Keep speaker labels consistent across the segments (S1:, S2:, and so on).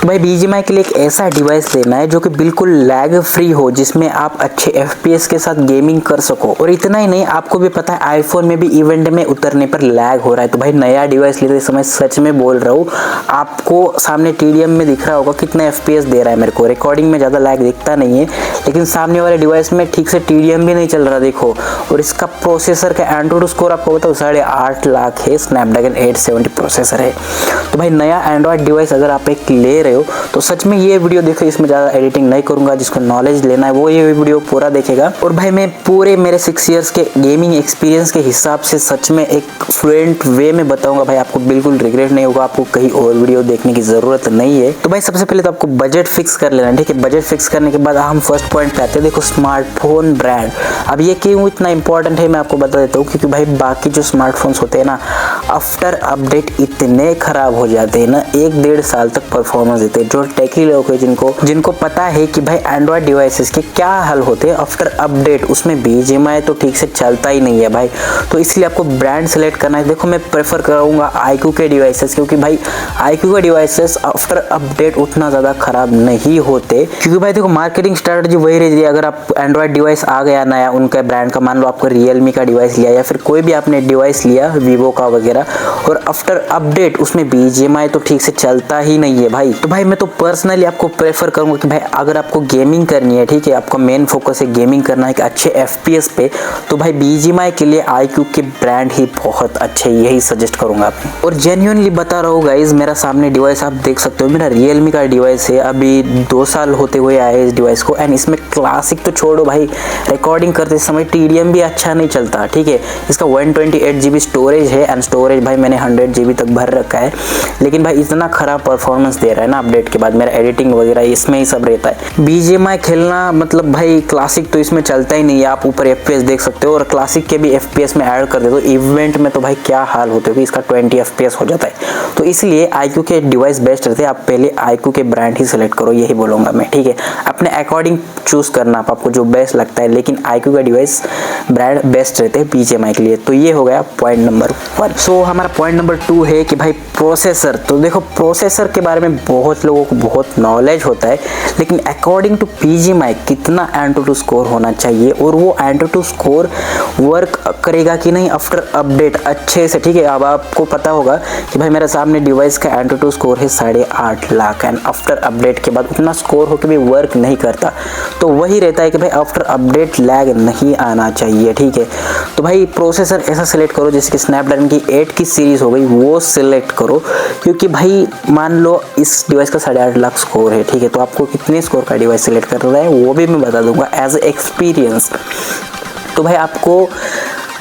S1: तो भाई BGMI के लिए एक ऐसा डिवाइस लेना है जो कि बिल्कुल लैग फ्री हो, जिसमें आप अच्छे FPS के साथ गेमिंग कर सको। और इतना ही नहीं, आपको भी पता है आईफोन में भी इवेंट में उतरने पर लैग हो रहा है। तो भाई नया डिवाइस लेते समय सच में बोल रहा हूँ, आपको सामने TDM में दिख रहा होगा कितना FPS दे रहा है। मेरे को रिकॉर्डिंग में ज़्यादा लैग दिखता नहीं है, लेकिन सामने वाले डिवाइस में ठीक से TDM भी नहीं चल रहा देखो। और इसका प्रोसेसर का एंड्रॉइड स्कोर आपको बताओ 8.5 लाख है, स्नैपड्रैगन 870 प्रोसेसर है। तो भाई नया एंड्रॉइड डिवाइस अगर आप एक ले रहे हो तो सच में ये वीडियो देखो, इसमें ज़्यादा एडिटिंग नहीं करूँगा। जिसको नॉलेज लेना है वो ये वीडियो पूरा देखेगा। और भाई मैं पूरे मेरे 6 इयर्स के गेमिंग एक्सपीरियंस के हिसाब से सच में एक फ्लुएंट वे में बताऊंगा। भाई आपको बिल्कुल रिग्रेट नहीं होगा, आपको कहीं और वीडियो देखने की ज़रूरत नहीं है। तो भाई सबसे पहले तो आपको बजट फिक्स कर लेना है, ठीक है। बजट फिक्स करने के बाद हम फर्स्ट पॉइंट पे आते हैं। देखो स्मार्टफोन ब्रांड, अब ये क्यों इतना इंपॉर्टेंट है मैं आपको बता देता हूँ। क्योंकि भाई बाकी जो स्मार्टफोन्स होते हैं ना, आफ्टर अपडेट इतने खराब हो जाते हैं ना, 1-1.5 साल तक परफॉर्मेंस देते हैं। जो टेकी लोग हैं जिनको पता है कि भाई एंड्रॉइड डिवाइसेस के क्या हल होते हैं आफ्टर अपडेट, उसमें BGMI तो ठीक से चलता ही नहीं है भाई। तो इसलिए आपको ब्रांड सेलेक्ट करना है। देखो मैं प्रेफर करूँगा iQOO के डिवाइसेस, क्योंकि भाई iQOO के डिवाइसेस आफ्टर अपडेट उतना ज़्यादा खराब नहीं होते। क्योंकि भाई देखो मार्केटिंग स्ट्रेटजी वही रहती है। अगर आप एंड्रॉइड डिवाइस आ गया नया उनका ब्रांड का, मान लो आपको Realme का डिवाइस लिया या फिर कोई भी आपने डिवाइस लिया Vivo का वगैरह, और आफ्टर अपडेट उसमें BGMI तो ठीक से चलता ही नहीं है भाई। तो भाई मैं तो पर्सनली आपको प्रेफर करूंगा कि भाई अगर आपको गेमिंग करनी है, ठीक है, आपका मेन फोकस है गेमिंग करना है कि अच्छे FPS पे, तो भाई BGMI के लिए iQOO के ब्रांड ही बहुत अच्छे, यही सजेस्ट करूंगा आपको। और जेन्युइनली बता रहा हूँ गाइज, मेरा सामने डिवाइस आप देख सकते हो, मेरा Realme का डिवाइस है, अभी 2 साल होते हुए आए इस डिवाइस को। एंड इसमें क्लासिक तो छोड़ो भाई, रिकॉर्डिंग करते समय TDM भी अच्छा नहीं चलता, ठीक है। इसका 128 GB स्टोरेज है, एंड स्टोरेज भाई मैंने 100 GB तक भर रखा है। लेकिन भाई इतना खराब परफॉर्मेंस दे रहा है ना अपडेट के बाद, मेरा एडिटिंग वगैरह इसमें ही सब रहता है। BGMI खेलना मतलब भाई क्लासिक तो इसमें चलता ही नहीं है। आप ऊपर FPS देख सकते हो, और क्लासिक के भी FPS में ऐड कर दे तो इवेंट में तो भाई क्या हाल होते हो कि इसका 20 FPS हो जाता है। तो इसलिए iQOO के डिवाइस बेस्ट रहते हैं। आप पहले iQOO के ब्रांड ही सिलेक्ट करो, यही बोलूँगा मैं, ठीक है। अपने अकॉर्डिंग चूज़ करना आपको जो बेस्ट लगता है, लेकिन iQOO का डिवाइस ब्रांड बेस्ट रहते हैं BGMI के लिए। तो ये हो गया पॉइंट नंबर 1। सो हमारा पॉइंट नंबर 2 है कि भाई प्रोसेसर। तो देखो प्रोसेसर के बारे में बहुत लोगों को बहुत नॉलेज होता है, लेकिन अकॉर्डिंग टू BGMI कितना Antutu स्कोर होना चाहिए, और वो Antutu स्कोर वर्क करेगा कि नहीं आफ्टर अपडेट अच्छे से, ठीक है। अब आपको पता होगा कि भाई मेरे सामने डिवाइस का Antutu स्कोर है 8.5 लाख, एंड आफ्टर अपडेट के बाद उतना स्कोर होकर भी वर्क नहीं करता। तो वही रहता है कि भाई आफ्टर अपडेट लैग नहीं आना चाहिए, ठीक है। तो भाई प्रोसेसर ऐसा सिलेक्ट करो जैसे कि स्नैपड्रैगन की 8 की सीरीज हो गई, वो सिलेक्ट करो। क्योंकि भाई मान लो इस डिवाइस का 8.5 लाख स्कोर है, ठीक है, तो आपको कितने स्कोर का डिवाइस सिलेक्ट करना है वो भी मैं बता दूंगा एज एक्सपीरियंस। तो भाई आपको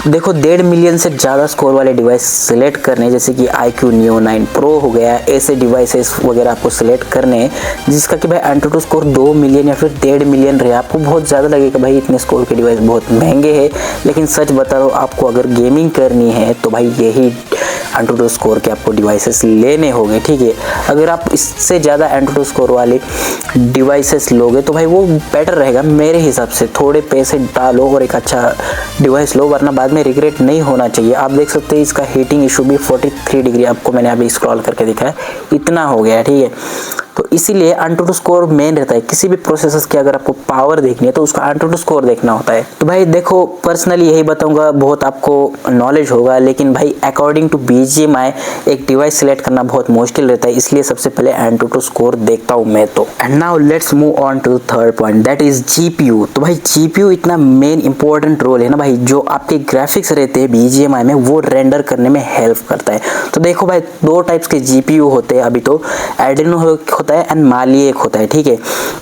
S1: देखो 1.5 मिलियन से ज़्यादा स्कोर वाले डिवाइस सिलेक्ट करने, जैसे कि iQOO Neo 9 Pro हो गया, ऐसे डिवाइसेस वगैरह आपको सिलेक्ट करने हैं जिसका कि भाई Antutu स्कोर 2 मिलियन या फिर 1.5 मिलियन रहे। आपको बहुत ज़्यादा लगेगा भाई इतने स्कोर के डिवाइस बहुत महंगे हैं, लेकिन सच बता रहा हूँ आपको अगर गेमिंग करनी है तो भाई यही Antutu स्कोर के आपको डिवाइसेस लेने होंगे, ठीक है। अगर आप इससे ज़्यादा Antutu स्कोर वाले डिवाइसेस लोगे तो भाई वो बेटर रहेगा मेरे हिसाब से। थोड़े पैसे डालो और एक अच्छा डिवाइस लो, वरना बाद में रिग्रेट नहीं होना चाहिए। आप देख सकते हैं इसका हीटिंग इशू भी 43 डिग्री आपको मैंने अभी स्क्रॉल करके दिखाया, इतना हो गया, ठीक है। तो इसीलिए Antutu स्कोर मेन रहता है। किसी भी प्रोसेसर की अगर आपको पावर देखनी है तो उसका Antutu स्कोर देखना होता है। तो भाई देखो पर्सनली यही बताऊंगा, बहुत आपको नॉलेज होगा, लेकिन भाई अकॉर्डिंग टू BGMI एक डिवाइस सिलेक्ट करना बहुत मुश्किल रहता है, इसलिए सबसे पहले Antutu स्कोर देखता हूँ मैं तो। And now let's move on to third point, that is GPU। तो भाई GPU इतना मेन इंपॉर्टेंट रोल है ना भाई, जो आपके ग्राफिक्स रहते हैं BGMI में वो रेंडर करने में हेल्प करता है। तो देखो भाई 2 टाइप्स के GPU होते हैं अभी तो, Adreno होता है एंड Mali एक होता है, ठीक है।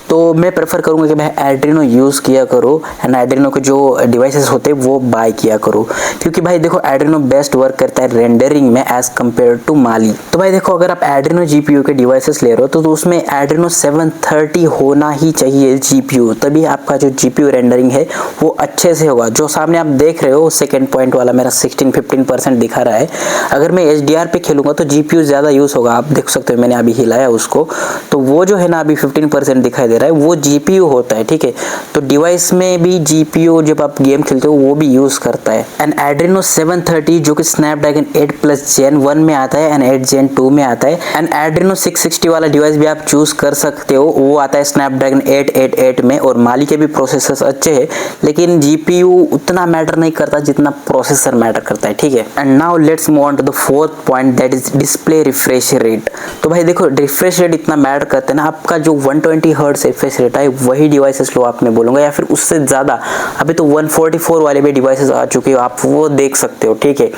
S1: तो मैं प्रेफर करूंगा कि भाई Adreno यूज़ किया करो, एंड Adreno के जो डिवाइसेस होते हैं वो बाय किया करो, क्योंकि भाई देखो Adreno बेस्ट वर्क करता है रेंडरिंग में एज कम्पेयर टू Mali। तो भाई देखो अगर आप Adreno GPU के डिवाइसेस ले रहे हो तो उसमें Adreno 730 होना ही चाहिए GPU, तभी आपका जो GPU रेंडरिंग है वो अच्छे से होगा। जो सामने आप देख रहे हो सेकेंड पॉइंट वाला मेरा 16-15% दिखा रहा है, अगर मैं HDR पे खेलूंगा तो GPU ज़्यादा यूज़ होगा। आप देख सकते हो मैंने अभी हिलाया उसको, तो वो जो है ना अभी 15% दिखाई दे रहा है, वो जीपीयू होता है, ठीक है। तो डिवाइस में भी जीपीयू जब आप गेम खेलते हो वो भी यूज करता है। एंड एड्रेनो 730 जो कि स्नैपड्रैगन 8+ Gen 1 में आता है एंड 8 Gen 2 में आता है। एंड एड्रेनो 660 वाला डिवाइस भी आप चूज कर सकते हो, वो आता है स्नैपड्रैगन 888 में। और माली के भी प्रोसेसर्स अच्छे हैं, लेकिन जीपीयू उतना मैटर नहीं करता जितना प्रोसेसर मैटर करता है, ठीक है। And now let's move on to the fourth point, that is display refresh rate. तो भाई देखो, रिफ्रेश रेट इतना मैटर करता है ना, आपका जो 120 हर्ट्ज रिफ्रेश रेट है वही डिवाइसेस लो आप में बोलूंगा, या फिर उससे ज्यादा। अभी तो 144 वाले भी डिवाइसेस आ चुके हो, आप वो देख सकते हो, ठीक है।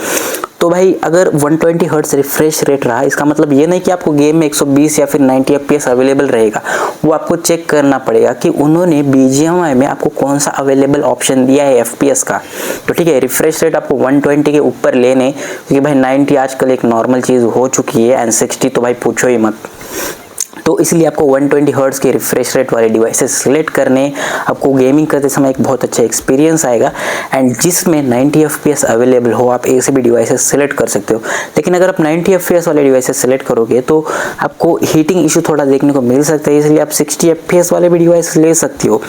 S1: तो भाई अगर 120 हर्ट्ज रिफ्रेश रेट रहा, इसका मतलब ये नहीं कि आपको गेम में 120 या फिर 90 FPS अवेलेबल रहेगा। वो आपको चेक करना पड़ेगा कि उन्होंने BGMI में आपको कौन सा अवेलेबल ऑप्शन दिया है FPS का। तो ठीक है, रिफ्रेश रेट आपको 120 के ऊपर लेने, क्योंकि भाई 90 आजकल एक नॉर्मल चीज़ हो चुकी है, एंड 60 तो भाई पूछो ही मत। तो इसलिए आपको 120 हर्ट्ज के रिफ्रेश रेट वाले डिवाइसेस सिलेक्ट करने, आपको गेमिंग करते समय एक बहुत अच्छा एक्सपीरियंस आएगा। एंड जिसमें 90 FPS अवेलेबल हो, आप ऐसे भी डिवाइसेस सिलेक्ट कर सकते हो। लेकिन अगर आप 90 FPS वाले डिवाइसेस सिलेक्ट करोगे तो आपको हीटिंग इशू थोड़ा देखने को मिल सकता है, इसलिए आप 60 FPS वाले भी डिवाइस ले सकते हो,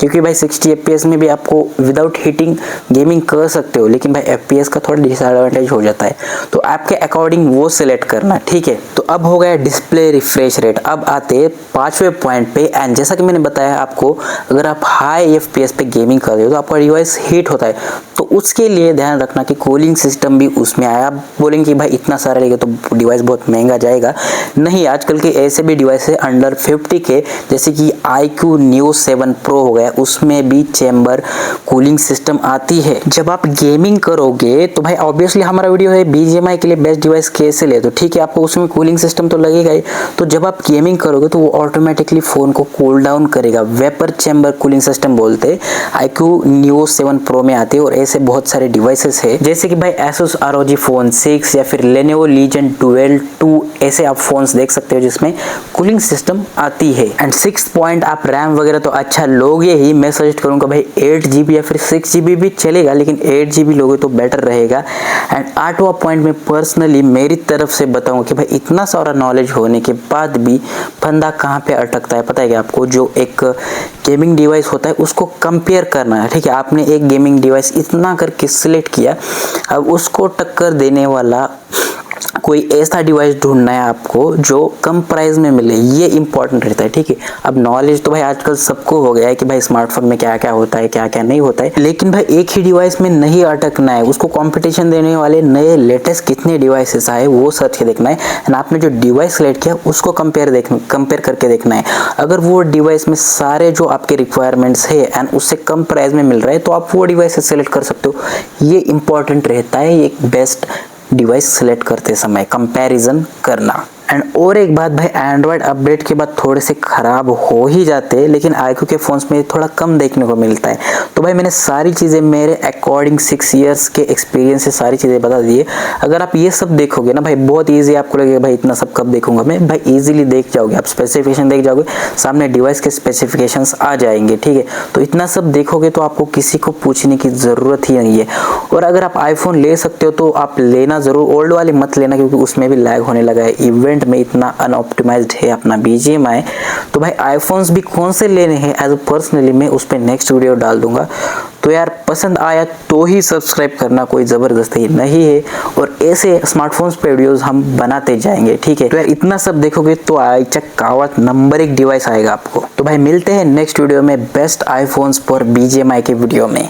S1: क्योंकि भाई 60 FPS में भी आपको विदाउट हीटिंग गेमिंग कर सकते हो, लेकिन भाई FPS का थोड़ा डिसएडवांटेज हो जाता है। तो आपके अकॉर्डिंग वो सिलेक्ट करना, ठीक है। तो अब हो गया डिस्प्ले रिफ्रेश रेट। अब आते 5वें पॉइंट पे। एंड जैसा कि मैंने बताया आपको, अगर आप हाई FPS पे गेमिंग कर रहे हो तो आपका डिवाइस हीट होता है, तो उसके लिए ध्यान रखना कि कूलिंग सिस्टम भी उसमें आया। आप बोलेंगे कि भाई इतना सारा लेगा तो डिवाइस बहुत महंगा जाएगा। नहीं, आजकल के ऐसे भी डिवाइस है अंडर 50 के, जैसे कि iQOO Neo 7 Pro हो गया, उसमें भी चैम्बर कूलिंग सिस्टम आती है। जब आप गेमिंग करोगे तो भाई ऑब्वियसली हमारा वीडियो है BGMI के लिए बेस्ट डिवाइस कैसे ले, तो ठीक है, आपको उसमें कूलिंग सिस्टम तो लगेगा ही। तो जब आप गेमिंग करोगे तो वो ऑटोमेटिकली फोन को कूल डाउन करेगा, वेपर चैम्बर कूलिंग सिस्टम बोलते हैं। iQOO Neo 7 Pro में आते हैं, और ऐसे बहुत सारे डिवाइसेस है, जैसे कि भाई Asus ROG Phone 6 या फिर Lenovo Legion Duel 2, ऐसे आप फोन्स देख सकते हो जिसमें कूलिंग सिस्टम आती है। एंड 6th पॉइंट, आप रैम वगैरह तो अच्छा लोगे ही, मैं सजेस्ट करूंगा भाई 8GB या फिर 6GB भी चलेगा, लेकिन 8GB लोगे तो बेटर रहेगा। एंड 8वां पॉइंट में पर्सनली मेरी तरफ से बताऊंगा कि भाई इतना सारा नॉलेज होने के बाद भी बंदा कहाँ पे अटकता है पता है क्या आपको? जो एक गेमिंग डिवाइस होता है उसको कंपेयर करना है, ठीक है। आपने एक गेमिंग डिवाइस इतना करके सिलेक्ट किया, अब उसको टक्कर देने वाला कोई ऐसा डिवाइस ढूंढना है आपको जो कम प्राइस में मिले, ये इंपॉर्टेंट रहता है, ठीक है। अब नॉलेज तो भाई आजकल सबको हो गया है कि भाई स्मार्टफोन में क्या क्या होता है, क्या क्या नहीं होता है, लेकिन भाई एक ही डिवाइस में नहीं अटकना है, उसको कंपटीशन देने वाले नए लेटेस्ट कितने डिवाइसेस आए वो सर्च के देखना है। एंड आपने जो डिवाइस सेलेक्ट किया उसको कंपेयर करके देखना है। अगर वो डिवाइस में सारे जो आपके रिक्वायरमेंट्स है एंड उससे कम प्राइस में मिल रहा है तो आप वो डिवाइस सेलेक्ट कर सकते हो। ये इंपॉर्टेंट रहता है एक बेस्ट डिवाइस सेलेक्ट करते समय, कंपैरिजन करना। एंड और एक बात भाई, एंड्रॉयड अपडेट के बाद थोड़े से खराब हो ही जाते हैं, लेकिन iQOO के फोन्स में थोड़ा कम देखने को मिलता है। तो भाई मैंने सारी चीज़ें मेरे अकॉर्डिंग 6 इयर्स के एक्सपीरियंस से सारी चीज़ें बता दी है। अगर आप ये सब देखोगे ना भाई, बहुत ईजी आपको लगेगा भाई इतना सब कब देखूंगा मैं, भाई इजीली देख जाओगे आप, स्पेसिफिकेशन देख जाओगे, सामने डिवाइस के स्पेसिफिकेशंस आ जाएंगे, ठीक है। तो इतना सब देखोगे तो आपको किसी को पूछने की ज़रूरत ही नहीं है। और अगर आप आईफोन ले सकते हो तो आप लेना ज़रूर, ओल्ड वाली मत लेना, क्योंकि उसमें भी लैग होने लगा है, इवेंट में इतना अनऑप्टिमाइज्ड है अपना BGMI। तो भाई आईफोन्स भी कौन से लेने हैं एज पर्सनली मैं उस पर नेक्स्ट वीडियो डाल दूंगा। तो यार पसंद आया तो ही सब्सक्राइब करना, कोई ज़बरदस्ती नहीं है, और ऐसे स्मार्टफोन्स पे वीडियोस हम बनाते जाएंगे, ठीक है। तो यार इतना सब देखोगे तो आईचक कावत नंबर 1 डिवाइस आएगा आपको। तो भाई मिलते हैं नेक्स्ट वीडियो में बेस्ट आईफोन्स फॉर BGMI के वीडियो में।